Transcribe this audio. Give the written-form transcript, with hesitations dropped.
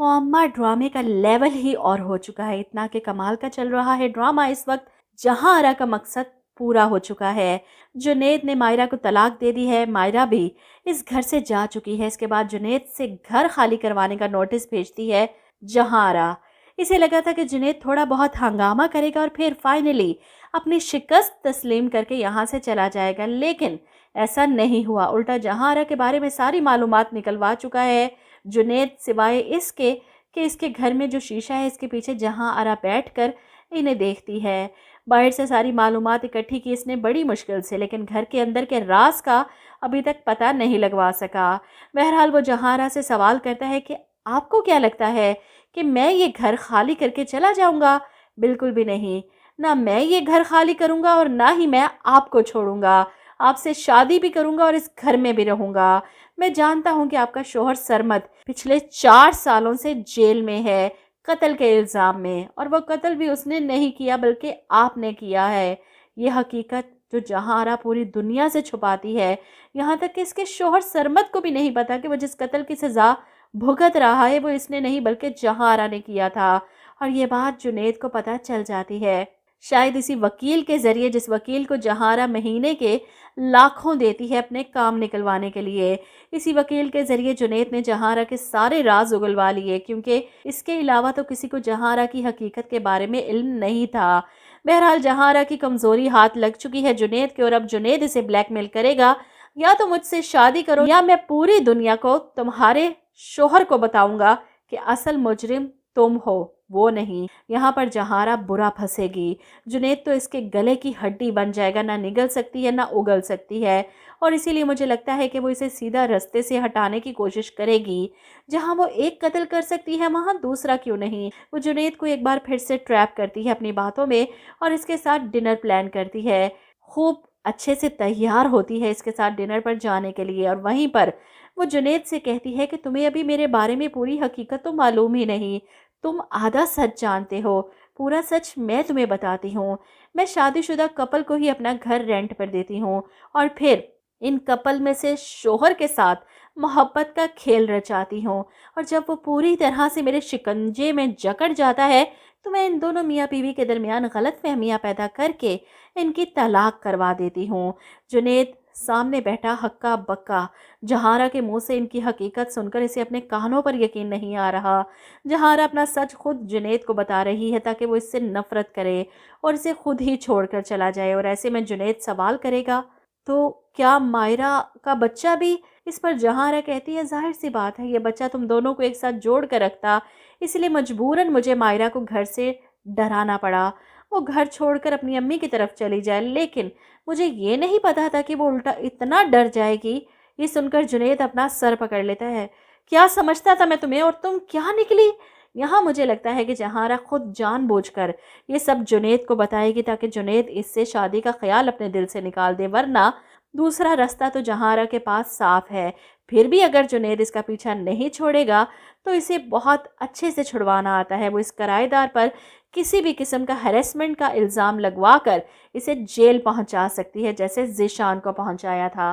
मुअम्मा ड्रामे का लेवल ही और हो चुका है। इतना कि कमाल का चल रहा है ड्रामा इस वक्त, जहां आरा का मकसद पूरा हो चुका है। जुनैद ने मायरा को तलाक दे दी है, मायरा भी इस घर से जा चुकी है। इसके बाद जुनैद से घर खाली करवाने का नोटिस भेजती है जहां आरा। इसे लगा था कि जुनैद थोड़ा बहुत हंगामा करेगा और फिर फाइनली अपनी शिकस्त तस्लीम करके यहाँ से चला जाएगा, लेकिन ऐसा नहीं हुआ। उल्टा जहां आरा के बारे में सारी मालूमात निकलवा चुका है जुनैद, सिवाय इसके कि इसके घर में जो शीशा है इसके पीछे जहां आरा बैठकर इन्हें देखती है। बाहर से सारी मालूमात इकट्ठी की इसने बड़ी मुश्किल से, लेकिन घर के अंदर के राज का अभी तक पता नहीं लगवा सका। बहरहाल वो जहां आरा से सवाल करता है कि आपको क्या लगता है कि मैं ये घर खाली करके चला जाऊंगा? बिल्कुल भी नहीं, ना मैं ये घर खाली करूंगा और ना ही मैं आपको छोड़ूंगा। आपसे शादी भी करूंगा और इस घर में भी रहूंगा। मैं जानता हूं कि आपका शोहर सरमद पिछले 4 सालों से जेल में है कत्ल के इल्ज़ाम में, और वो कत्ल भी उसने नहीं किया बल्कि आपने किया है। ये हकीकत जो जहां आरा पूरी दुनिया से छुपाती है, यहाँ तक कि इसके शोहर सरमद को भी नहीं पता कि वो जिस कत्ल की सज़ा भुगत रहा है वो इसने नहीं बल्कि जहां आरा ने किया था। और ये बात जुनैद को पता चल जाती है, शायद इसी वकील के ज़रिए, जिस वकील को जहां आरा महीने के लाखों देती है अपने काम निकलवाने के लिए। इसी वकील के ज़रिए जुनैद ने जहां आरा के सारे राज उगलवा लिए, क्योंकि इसके अलावा तो किसी को जहां आरा की हकीकत के बारे में इल्म नहीं था। बहरहाल जहां आरा की कमज़ोरी हाथ लग चुकी है जुनैद के, और अब जुनैद इसे ब्लैकमेल करेगा, या तो मुझसे शादी करो या मैं पूरी दुनिया को, तुम्हारे शोहर को बताऊंगा कि असल मुजरिम तुम हो, वो नहीं। यहाँ पर जहां आरा बुरा फंसेगी। जुनैद तो इसके गले की हड्डी बन जाएगा, ना निगल सकती है ना उगल सकती है, और इसीलिए मुझे लगता है कि वो इसे सीधा रास्ते से हटाने की कोशिश करेगी। जहाँ वो एक कत्ल कर सकती है वहाँ दूसरा क्यों नहीं। वो जुनैद को एक बार फिर से ट्रैप करती है अपनी बातों में और इसके साथ डिनर प्लान करती है। खूब अच्छे से तैयार होती है इसके साथ डिनर पर जाने के लिए, और वहीं पर वो जुनैद से कहती है कि तुम्हें अभी मेरे बारे में पूरी हकीकत तो मालूम ही नहीं, तुम आधा सच जानते हो, पूरा सच मैं तुम्हें बताती हूँ। मैं शादीशुदा कपल को ही अपना घर रेंट पर देती हूँ और फिर इन कपल में से शोहर के साथ मोहब्बत का खेल रचाती हूँ, और जब वो पूरी तरह से मेरे शिकंजे में जकड़ जाता है तो मैं इन दोनों मियाँ बीवी के दरमियान गलत फहमियाँ पैदा करके इनकी तलाक करवा देती हूँ। जुनैद सामने बैठा हक्का बक्का, जहां आरा के मुंह से इनकी हकीकत सुनकर इसे अपने कानों पर यकीन नहीं आ रहा। जहां आरा अपना सच खुद जुनैद को बता रही है ताकि वो इससे नफरत करे और इसे खुद ही छोड़कर चला जाए, और ऐसे में जुनैद सवाल करेगा तो क्या मायरा का बच्चा भी? इस पर जहां आरा कहती है जाहिर सी बात है, ये बच्चा तुम दोनों को एक साथ जोड़ कर रखता, इसलिए मजबूरन मुझे मायरा को घर से डराना पड़ा। वो घर छोड़कर अपनी अम्मी की तरफ चली जाए, लेकिन मुझे ये नहीं पता था कि वो उल्टा इतना डर जाएगी। ये सुनकर जुनैद अपना सर पकड़ लेता है। क्या समझता था मैं तुम्हें, और तुम क्या निकली? यहाँ मुझे लगता है कि जहां आरा खुद जानबूझकर ये सब जुनैद को बताएगी ताकि जुनैद इससे शादी का ख्याल अपने दिल से निकाल दे, वरना दूसरा रास्ता तो जहां आरा के पास साफ है। फिर भी अगर जुनैद इसका पीछा नहीं छोड़ेगा तो इसे बहुत अच्छे से छुड़वाना आता है। वो इस किराएदार पर किसी भी किस्म का हैरेसमेंट का इल्ज़ाम लगवा कर इसे जेल पहुंचा सकती है, जैसे ज़ीशान को पहुंचाया था।